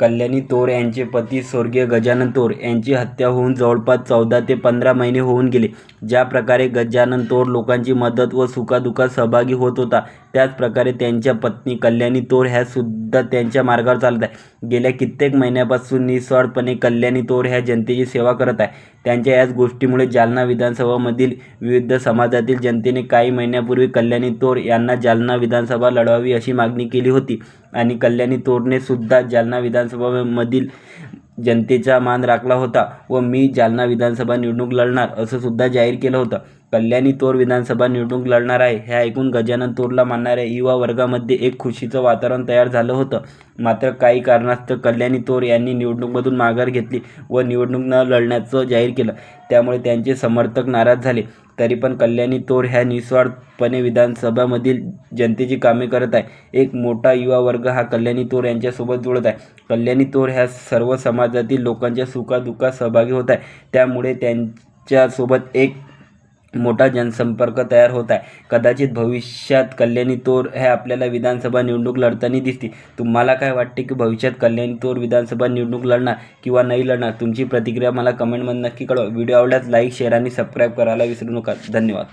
कल्याणी तोर यांचे पती स्वर्गीय गजानन तोर यांची हत्या होऊन जवळपास 14 ते 15 महिने होऊन गेले. ज्या प्रकारे गजानन तोर लोकांची मदत व सुखादुःखात सहभागी होत होता, त्याच प्रकारे त्यांच्या पत्नी कल्याणी तोर ह्या सुद्धा त्यांच्या मार्गावर चालत आहे. गेल्या कित्येक महिन्यापासून निस्वार्थपणे कल्याणी तोर ह्या जनतेची सेवा करत आहे. त्यांच्या याच गोष्टीमुळे जालना विधानसभामधील विविध समाजातील जनतेने काही महिन्यापूर्वी कल्याणी तोर यांना जालना विधानसभा लढवावी अशी मागणी केली होती आणि कल्याणी तोरने सुद्धा जालना विधानसभामधील जनतेचा मान राखला होता व मी जालना विधानसभा निवडणूक लढणार असं सुद्धा जाहीर केलं होतं. कल्याणी तोर विधानसभा निवडणूक लढणार आहे हे ऐकून गजानन तोरला मानणाऱ्या युवा वर्गामध्ये एक खुशीचं वातावरण तयार झालं होतं. मात्र काही कारणास्तव कल्याणी तोर यांनी निवडणुकीमधून माघार घेतली व निवडणूक न लढण्याचं जाहीर केलं. त्यामुळे त्यांचे समर्थक नाराज झाले. तरी पण कल्याणी तोर ह्या निस्वार्थपणे विधानसभामधील जनतेची कामे करत आहे. एक मोठा युवा वर्ग हा कल्याणी तोर यांच्यासोबत जुळत आहे. कल्याणी तोर ह्या सर्व समाजातील लोकांच्या सुखादुःखात सहभागी होत आहे. त्यामुळे त्यांच्यासोबत एक मोठा जनसंपर्क तयार होत आहे. कदाचित भविष्यात कल्याणी तोर हे आपल्याला विधानसभा निवडणूक लढताना दिसतील. तुम्हाला काय वाटते की भविष्यात कल्याणी तोर विधानसभा निवडणूक लढणार किंवा नाही लढणार? तुमची प्रतिक्रिया मला कमेंटमध्ये नक्की कळवा. व्हिडिओ आवडल्यास लाईक, शेअर आणि सबस्क्राईब करायला विसरू नका. धन्यवाद.